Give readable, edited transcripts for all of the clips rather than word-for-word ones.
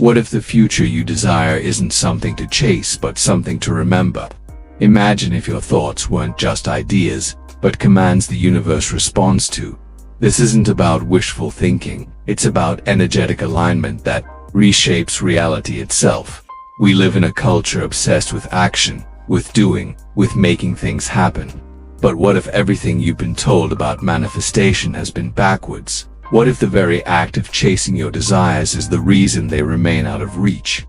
What if the future you desire isn't something to chase but something to remember? Imagine if your thoughts weren't just ideas, but commands the universe responds to. This isn't about wishful thinking, it's about energetic alignment that reshapes reality itself. We live in a culture obsessed with action, with doing, with making things happen. But what if everything you've been told about manifestation has been backwards? What if the very act of chasing your desires is the reason they remain out of reach?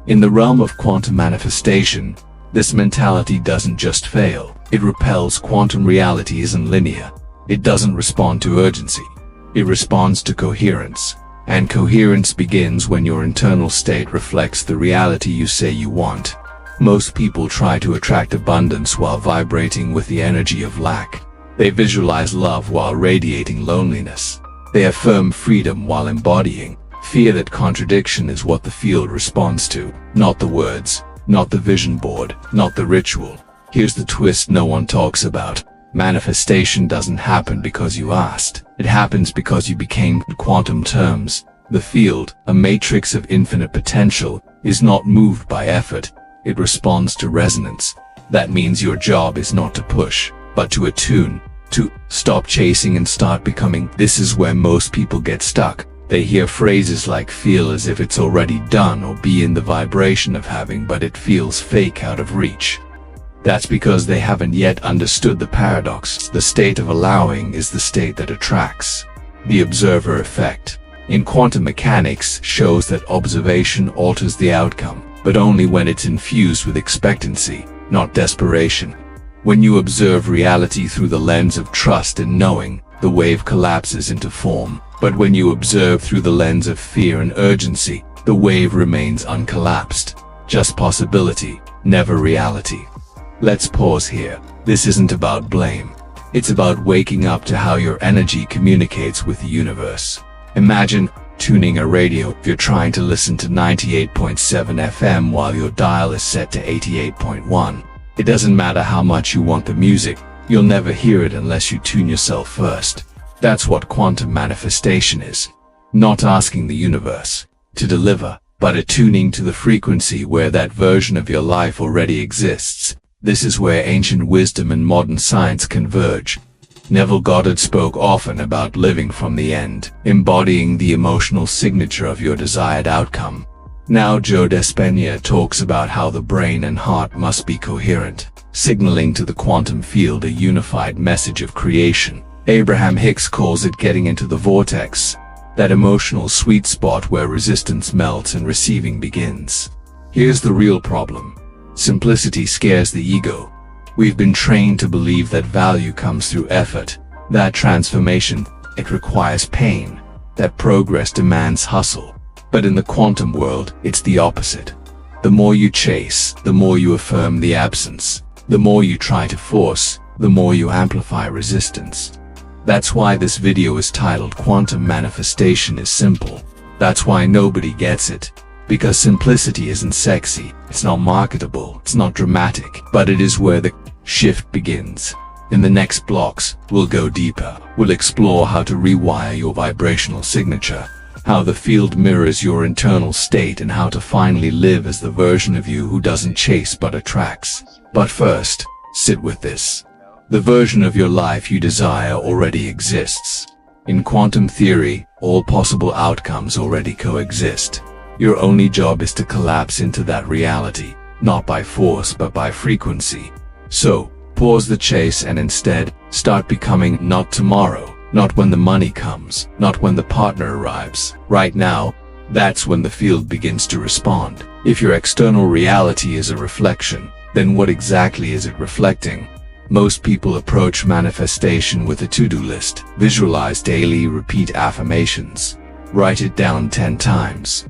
In the realm of quantum manifestation, this mentality doesn't just fail, it repels. Quantum reality isn't linear. It doesn't respond to urgency. It responds to coherence. And coherence begins when your internal state reflects the reality you say you want. Most people try to attract abundance while vibrating with the energy of lack. They visualize love while radiating loneliness. They affirm freedom while embodying fear. That contradiction is what the field responds to, not the words, not the vision board, not the ritual. Here's the twist no one talks about. Manifestation doesn't happen because you asked. It happens because you became. In quantum terms, the field, a matrix of infinite potential, is not moved by effort. It responds to resonance. That means your job is not to push, but to attune, to stop chasing and start becoming. This is where most people get stuck. They hear phrases like feel as if it's already done or be in the vibration of having, but it feels fake, out of reach. That's because they haven't yet understood the paradox. The state of allowing is the state that attracts. The observer effect in quantum mechanics shows that observation alters the outcome, but only when it's infused with expectancy, not desperation. When you observe reality through the lens of trust and knowing, the wave collapses into form. But when you observe through the lens of fear and urgency, the wave remains uncollapsed. Just possibility, never reality. Let's pause here. This isn't about blame. It's about waking up to how your energy communicates with the universe. Imagine tuning a radio. If you're trying to listen to 98.7 FM while your dial is set to 88.1, it doesn't matter how much you want the music, you'll never hear it unless you tune yourself first. That's what quantum manifestation is. Not asking the universe to deliver, but attuning to the frequency where that version of your life already exists. This is where ancient wisdom and modern science converge. Neville Goddard spoke often about living from the end, embodying the emotional signature of your desired outcome. Now Joe Dispenza talks about how the brain and heart must be coherent, signaling to the quantum field a unified message of creation. Abraham Hicks calls it getting into the vortex, that emotional sweet spot where resistance melts and receiving begins. Here's the real problem. Simplicity scares the ego. We've been trained to believe that value comes through effort, that transformation, it requires pain, that progress demands hustle. But in the quantum world, it's the opposite. The more you chase, the more you affirm the absence. The more you try to force, the more you amplify resistance. That's why this video is titled Quantum Manifestation is Simple. That's why nobody gets it. Because simplicity isn't sexy, it's not marketable, it's not dramatic, but it is where the shift begins. In the next blocks, we'll go deeper. We'll explore how to rewire your vibrational signature, how the field mirrors your internal state, and how to finally live as the version of you who doesn't chase but attracts. But first, sit with this. The version of your life you desire already exists. In quantum theory, all possible outcomes already coexist. Your only job is to collapse into that reality, not by force but by frequency. So, pause the chase and instead, start becoming. Not tomorrow, not when the money comes, not when the partner arrives. Right now, that's when the field begins to respond. If your external reality is a reflection, then what exactly is it reflecting? Most people approach manifestation with a to-do list. Visualize daily, repeat affirmations. Write it down 10 times.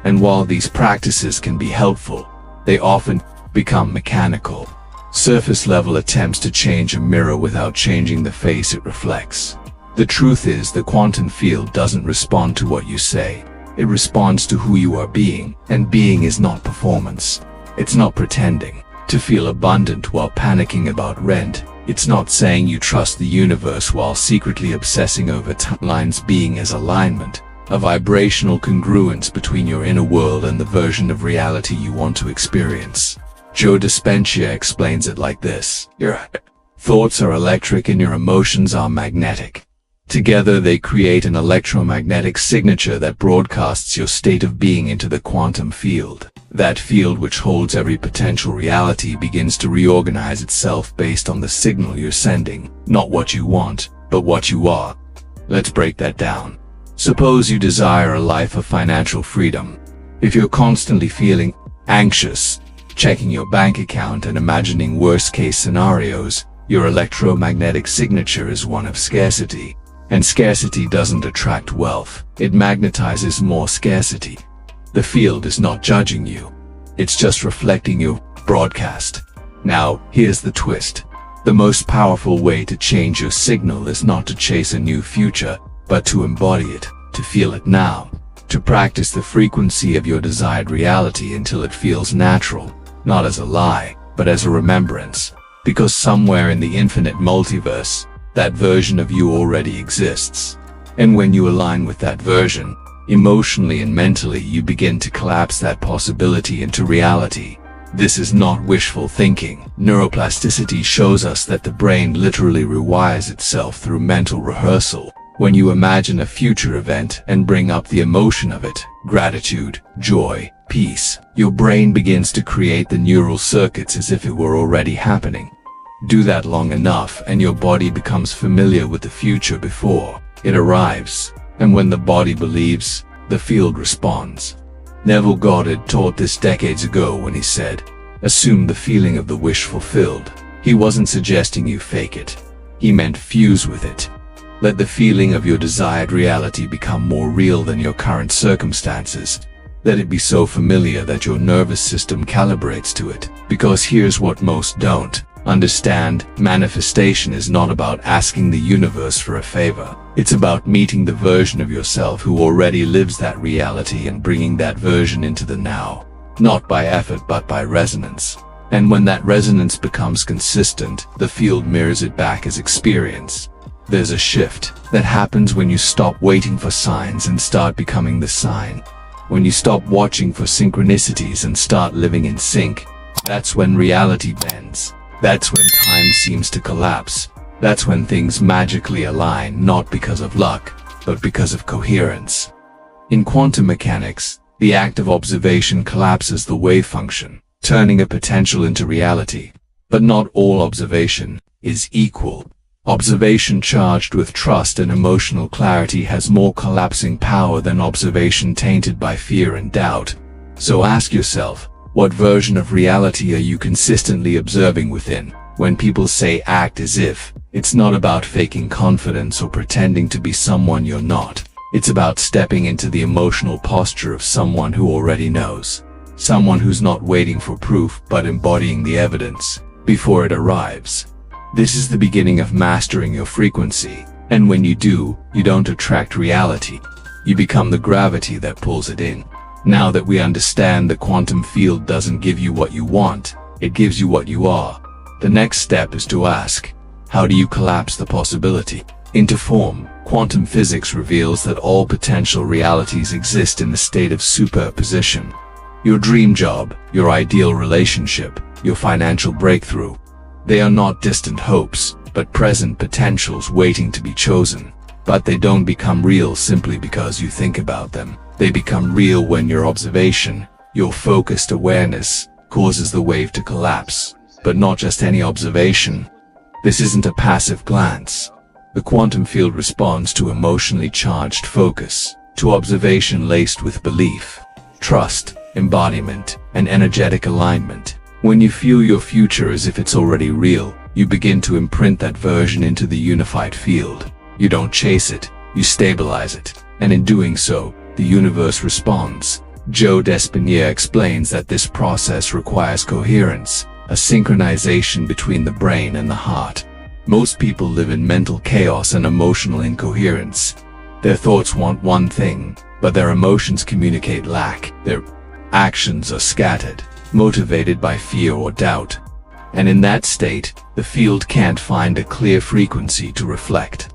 And while these practices can be helpful, they often become mechanical. Surface-level attempts to change a mirror without changing the face it reflects. The truth is, the quantum field doesn't respond to what you say. It responds to who you are being, and being is not performance. It's not pretending to feel abundant while panicking about rent. It's not saying you trust the universe while secretly obsessing over timelines. Being is alignment. a vibrational congruence between your inner world and the version of reality you want to experience. Joe Dispenza explains it like this: your thoughts are electric and your emotions are magnetic. Together they create an electromagnetic signature that broadcasts your state of being into the quantum field. That field, which holds every potential reality, begins to reorganize itself based on the signal you're sending, not what you want, but what you are. Let's break that down. Suppose you desire a life of financial freedom. If you're constantly feeling anxious, checking your bank account and imagining worst-case scenarios, your electromagnetic signature is one of scarcity. And scarcity doesn't attract wealth, it magnetizes more scarcity. The field is not judging you. It's just reflecting your broadcast. Now, here's the twist. The most powerful way to change your signal is not to chase a new future, but to embody it, to feel it now, to practice the frequency of your desired reality until it feels natural, not as a lie, but as a remembrance. Because somewhere in the infinite multiverse, that version of you already exists. And when you align with that version, emotionally and mentally, you begin to collapse that possibility into reality. This is not wishful thinking. Neuroplasticity shows us that the brain literally rewires itself through mental rehearsal. When you imagine a future event and bring up the emotion of it, gratitude, joy, peace, your brain begins to create the neural circuits as if it were already happening. Do that long enough and your body becomes familiar with the future before it arrives. And when the body believes, the field responds. Neville Goddard taught this decades ago when he said, "Assume the feeling of the wish fulfilled." He wasn't suggesting you fake it. He meant fuse with it. Let the feeling of your desired reality become more real than your current circumstances. Let it be so familiar that your nervous system calibrates to it. Because here's what most don't understand: manifestation is not about asking the universe for a favor. It's about meeting the version of yourself who already lives that reality and bringing that version into the now. Not by effort but by resonance. And when that resonance becomes consistent, the field mirrors it back as experience. There's a shift that happens when you stop waiting for signs and start becoming the sign. When you stop watching for synchronicities and start living in sync, that's when reality bends. That's when time seems to collapse. That's when things magically align, not because of luck, but because of coherence. In quantum mechanics, the act of observation collapses the wave function, turning a potential into reality. But not all observation is equal. Observation charged with trust and emotional clarity has more collapsing power than observation tainted by fear and doubt. So ask yourself, what version of reality are you consistently observing within? When people say act as if, it's not about faking confidence or pretending to be someone you're not. It's about stepping into the emotional posture of someone who already knows. Someone who's not waiting for proof but embodying the evidence before it arrives. This is the beginning of mastering your frequency. And when you do, you don't attract reality. You become the gravity that pulls it in. Now that we understand the quantum field doesn't give you what you want, it gives you what you are. The next step is to ask, how do you collapse the possibility into form? Quantum physics reveals that all potential realities exist in the state of superposition. Your dream job, your ideal relationship, your financial breakthrough. They are not distant hopes, but present potentials waiting to be chosen. But they don't become real simply because you think about them. They become real when your observation, your focused awareness, causes the wave to collapse. But not just any observation. This isn't a passive glance. The quantum field responds to emotionally charged focus, to observation laced with belief, trust, embodiment, and energetic alignment. When you feel your future as if it's already real, you begin to imprint that version into the unified field. You don't chase it, you stabilize it, and in doing so, the universe responds. Joe Dispenza explains that this process requires coherence, a synchronization between the brain and the heart. Most people live in mental chaos and emotional incoherence. Their thoughts want one thing, but their emotions communicate lack. Their actions are scattered, motivated by fear or doubt. And in that state, the field can't find a clear frequency to reflect.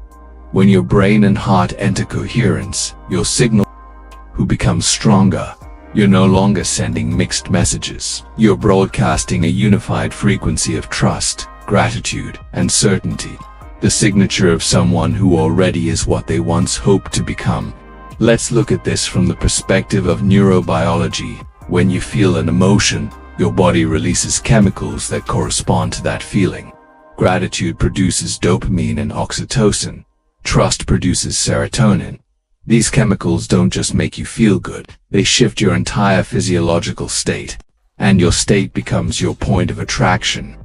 When your brain and heart enter coherence, your signal who becomes stronger. You're no longer sending mixed messages. You're broadcasting a unified frequency of trust, gratitude, and certainty. The signature of someone who already is what they once hoped to become. Let's look at this from the perspective of neurobiology. When you feel an emotion, your body releases chemicals that correspond to that feeling. Gratitude produces dopamine and oxytocin. Trust produces serotonin. These chemicals don't just make you feel good, they shift your entire physiological state, and your state becomes your point of attraction.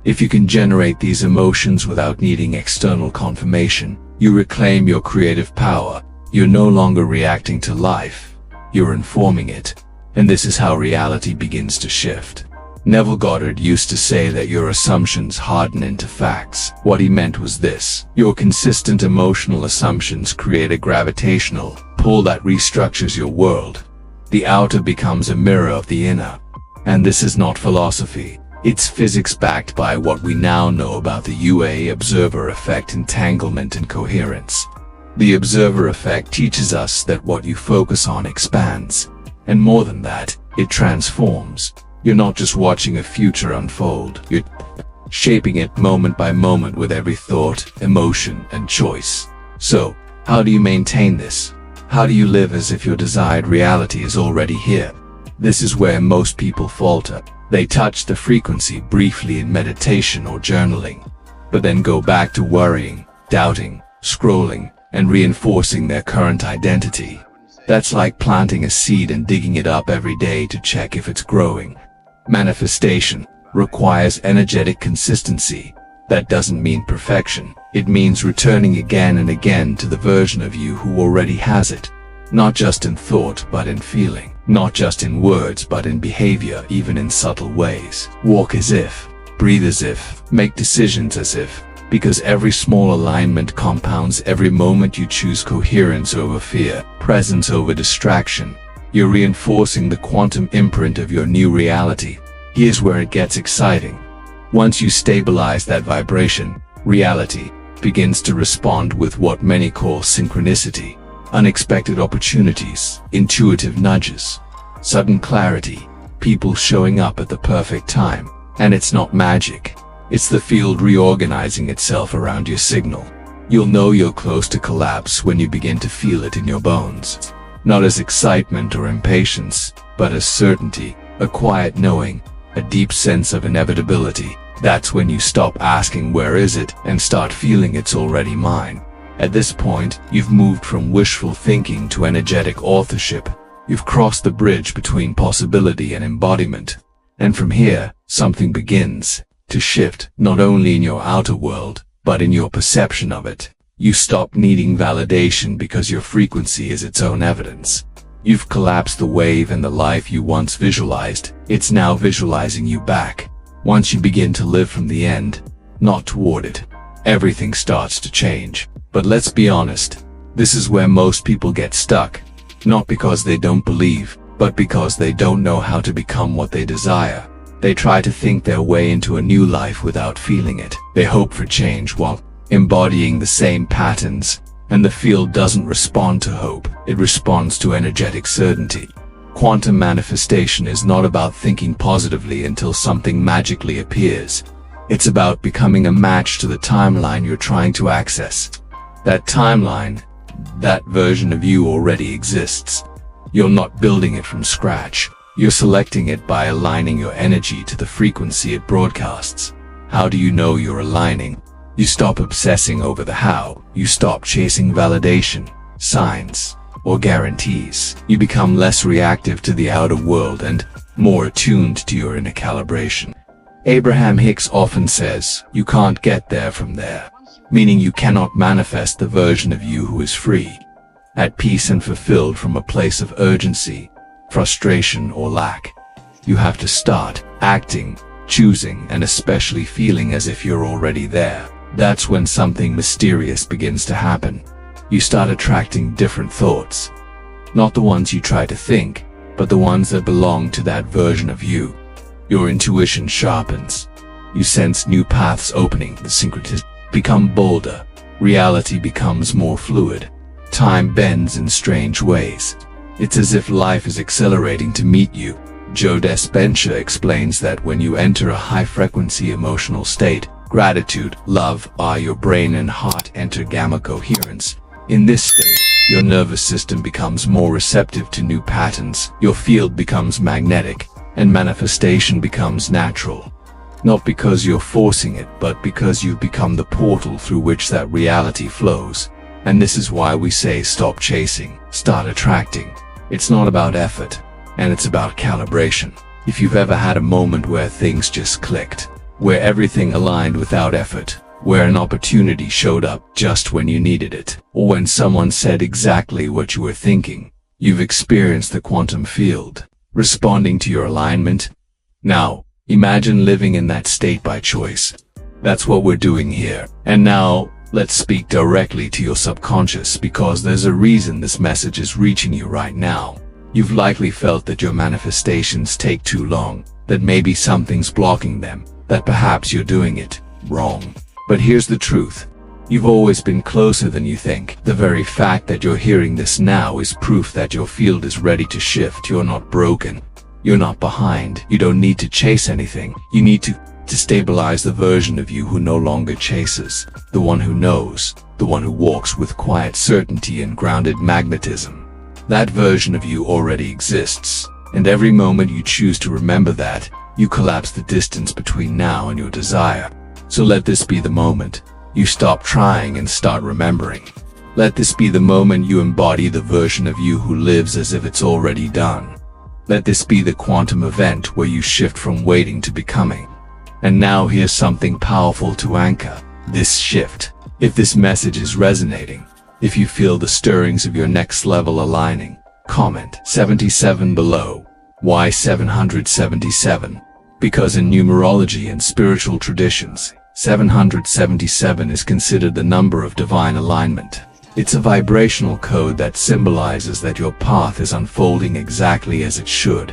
If you can generate these emotions without needing external confirmation, you reclaim your creative power. You're no longer reacting to life, you're informing it. And this is how reality begins to shift. Neville Goddard used to say that your assumptions harden into facts. What he meant was this: your consistent emotional assumptions create a gravitational pull that restructures your world. The outer becomes a mirror of the inner. And this is not philosophy. It's physics backed by what we now know about the UA observer effect, entanglement, and coherence. The observer effect teaches us that what you focus on expands. And more than that, it transforms. You're not just watching a future unfold, you're shaping it moment by moment with every thought, emotion, and choice. So, how do you maintain this? How do you live as if your desired reality is already here? This is where most people falter. They touch the frequency briefly in meditation or journaling, but then go back to worrying, doubting, scrolling, and reinforcing their current identity. That's like planting a seed and digging it up every day to check if it's growing. Manifestation requires energetic consistency. That doesn't mean perfection. It means returning again and again to the version of you who already has it. Not just in thought, but in feeling. Not just in words, but in behavior, even in subtle ways. Walk as if, breathe as if, make decisions as if. Because every small alignment compounds. Every moment you choose coherence over fear, presence over distraction, you're reinforcing the quantum imprint of your new reality. Here's where it gets exciting. Once you stabilize that vibration, reality begins to respond with what many call synchronicity. Unexpected opportunities, intuitive nudges, sudden clarity, people showing up at the perfect time. And it's not magic. It's the field reorganizing itself around your signal. You'll know you're close to collapse when you begin to feel it in your bones. Not as excitement or impatience, but as certainty, a quiet knowing, a deep sense of inevitability. That's when you stop asking where is it and start feeling it's already mine. At this point, you've moved from wishful thinking to energetic authorship. You've crossed the bridge between possibility and embodiment. And from here, something begins to shift, not only in your outer world, but in your perception of it. You stop needing validation because your frequency is its own evidence. You've collapsed the wave, and the life you once visualized, it's now visualizing you back. Once you begin to live from the end, not toward it, everything starts to change. But let's be honest, this is where most people get stuck. Not because they don't believe, but because they don't know how to become what they desire. They try to think their way into a new life without feeling it. They hope for change while embodying the same patterns, and the field doesn't respond to hope, it responds to energetic certainty. Quantum manifestation is not about thinking positively until something magically appears. It's about becoming a match to the timeline you're trying to access. That timeline, that version of you already exists. You're not building it from scratch. You're selecting it by aligning your energy to the frequency it broadcasts. How do you know you're aligning? You stop obsessing over the how. You stop chasing validation, signs, or guarantees. You become less reactive to the outer world and more attuned to your inner calibration. Abraham Hicks often says, you can't get there from there, meaning you cannot manifest the version of you who is free, at peace, and fulfilled from a place of urgency, frustration, or lack. You have to start acting, choosing, and especially feeling as if you're already there. That's when something mysterious begins to happen. You start attracting different thoughts. Not the ones you try to think, but the ones that belong to that version of you. Your intuition sharpens. You sense new paths opening. The synchronicities become bolder, reality becomes more fluid. Time bends in strange ways. It's as if life is accelerating to meet you. Joe Dispenza explains that when you enter a high-frequency emotional state, gratitude, love, your brain and heart enter gamma coherence. In this state, your nervous system becomes more receptive to new patterns, your field becomes magnetic, and manifestation becomes natural. Not because you're forcing it, but because you've become the portal through which that reality flows. And this is why we say stop chasing, start attracting. It's not about effort, and it's about calibration. If you've ever had a moment where things just clicked, where everything aligned without effort, where an opportunity showed up just when you needed it, or when someone said exactly what you were thinking, you've experienced the quantum field, responding to your alignment. Now, imagine living in that state by choice. That's what we're doing here. And now, let's speak directly to your subconscious, because there's a reason this message is reaching you right now. You've likely felt that your manifestations take too long, that maybe something's blocking them, that perhaps you're doing it wrong. But here's the truth. You've always been closer than you think. The very fact that you're hearing this now is proof that your field is ready to shift. You're not broken. You're not behind. You don't need to chase anything. You need to stabilize the version of you who no longer chases, the one who knows, the one who walks with quiet certainty and grounded magnetism. That version of you already exists, and every moment you choose to remember that, you collapse the distance between now and your desire. So let this be the moment you stop trying and start remembering. Let this be the moment you embody the version of you who lives as if it's already done. Let this be the quantum event where you shift from waiting to becoming. And now here's something powerful to anchor this shift. If this message is resonating, if you feel the stirrings of your next level aligning, comment 77 below. Why 777? Because in numerology and spiritual traditions, 777 is considered the number of divine alignment. It's a vibrational code that symbolizes that your path is unfolding exactly as it should.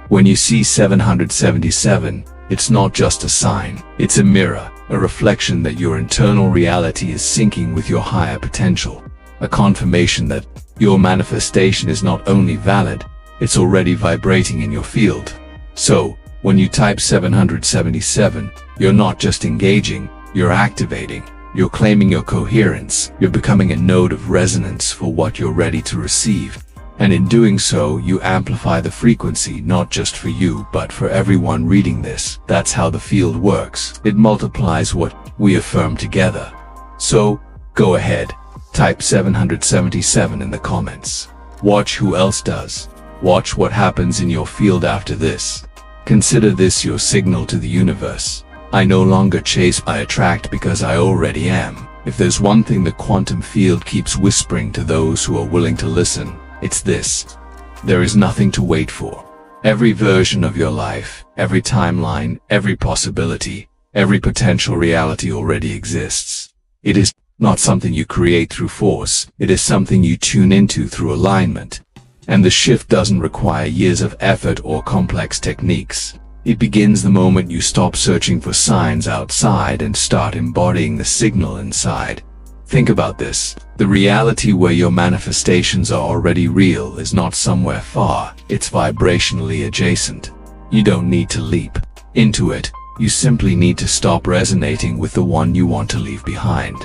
When you see 777, it's not just a sign, it's a mirror, a reflection that your internal reality is syncing with your higher potential, a confirmation that your manifestation is not only valid, it's already vibrating in your field. So, when you type 777, you're not just engaging, you're activating, you're claiming your coherence, you're becoming a node of resonance for what you're ready to receive. And in doing so, you amplify the frequency not just for you, but for everyone reading this. That's how the field works. It multiplies what we affirm together. So, go ahead, type 777 in the comments. Watch who else does. Watch what happens in your field after this. Consider this your signal to the universe. I no longer chase, I attract because I already am. If there's one thing the quantum field keeps whispering to those who are willing to listen, it's this. There is nothing to wait for. Every version of your life, every timeline, every possibility, every potential reality already exists. It is not something you create through force, it is something you tune into through alignment. And the shift doesn't require years of effort or complex techniques. It begins the moment you stop searching for signs outside and start embodying the signal inside. Think about this. The reality where your manifestations are already real is not somewhere far, it's vibrationally adjacent. You don't need to leap into it, you simply need to stop resonating with the one you want to leave behind.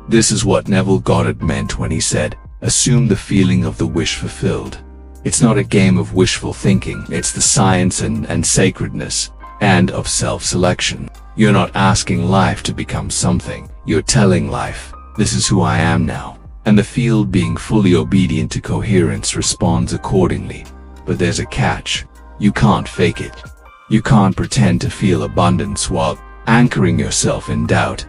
This is what Neville Goddard meant when he said, assume the feeling of the wish fulfilled. It's not a game of wishful thinking, it's the science and sacredness, and of self-selection. You're not asking life to become something, you're telling life, this is who I am now. And the field, being fully obedient to coherence, responds accordingly. But there's a catch. You can't fake it. You can't pretend to feel abundance while anchoring yourself in doubt.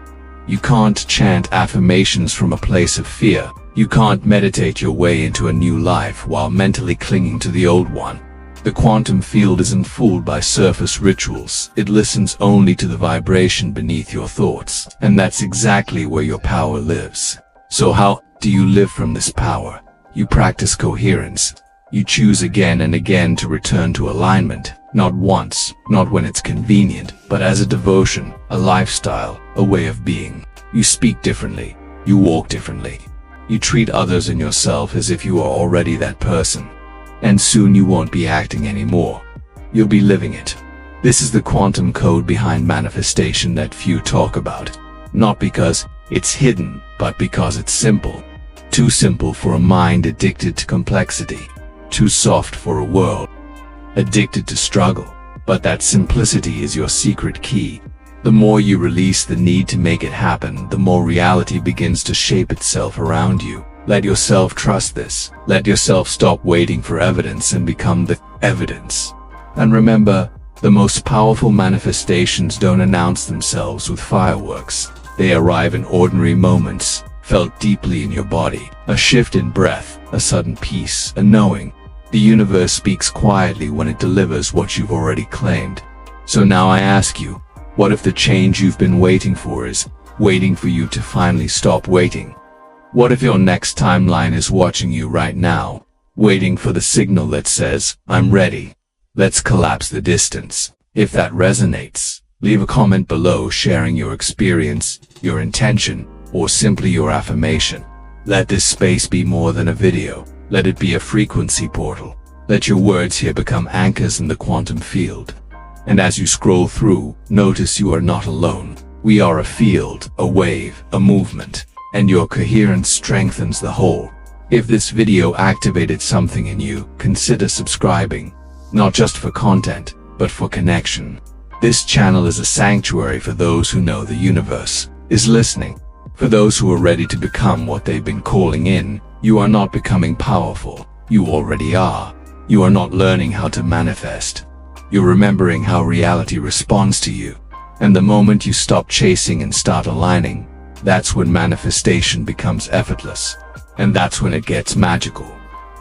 You can't chant affirmations from a place of fear. You can't meditate your way into a new life while mentally clinging to the old one. The quantum field isn't fooled by surface rituals. It listens only to the vibration beneath your thoughts. And that's exactly where your power lives. So how do you live from this power? You practice coherence. You choose again and again to return to alignment. Not once, not when it's convenient, but as a devotion, a lifestyle, a way of being. You speak differently. You walk differently. You treat others and yourself as if you are already that person. And soon you won't be acting anymore. You'll be living it. This is the quantum code behind manifestation that few talk about. Not because it's hidden, but because it's simple. Too simple for a mind addicted to complexity. Too soft for a world addicted to struggle. But that simplicity is your secret key. The more you release the need to make it happen, the more reality begins to shape itself around you. Let yourself trust this. Let yourself stop waiting for evidence and become the evidence. And remember, the most powerful manifestations don't announce themselves with fireworks. They arrive in ordinary moments, felt deeply in your body. A shift in breath, a sudden peace, a knowing. The universe speaks quietly when it delivers what you've already claimed. So now I ask you, what if the change you've been waiting for is waiting for you to finally stop waiting? What if your next timeline is watching you right now, waiting for the signal that says, I'm ready? Let's collapse the distance. If that resonates, leave a comment below sharing your experience, your intention, or simply your affirmation. Let this space be more than a video. Let it be a frequency portal. Let your words here become anchors in the quantum field. And as you scroll through, notice you are not alone. We are a field, a wave, a movement, and your coherence strengthens the whole. If this video activated something in you, consider subscribing, not just for content, but for connection. This channel is a sanctuary for those who know the universe is listening. For those who are ready to become what they've been calling in. You are not becoming powerful. You already are. You are not learning how to manifest. You're remembering how reality responds to you. And the moment you stop chasing and start aligning, that's when manifestation becomes effortless. And that's when it gets magical.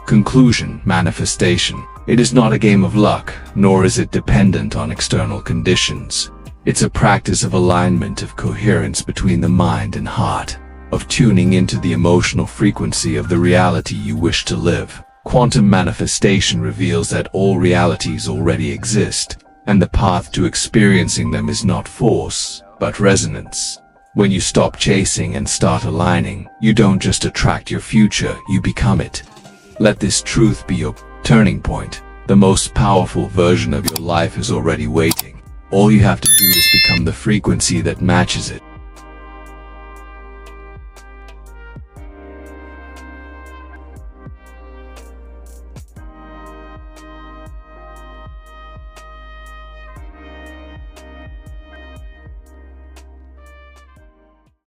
Conclusion: manifestation. It is not a game of luck, nor is it dependent on external conditions. It's a practice of alignment, of coherence between the mind and heart, of tuning into the emotional frequency of the reality you wish to live. Quantum manifestation reveals that all realities already exist, and the path to experiencing them is not force, but resonance. When you stop chasing and start aligning, you don't just attract your future, you become it. Let this truth be your turning point. The most powerful version of your life is already waiting. All you have to do is become the frequency that matches it.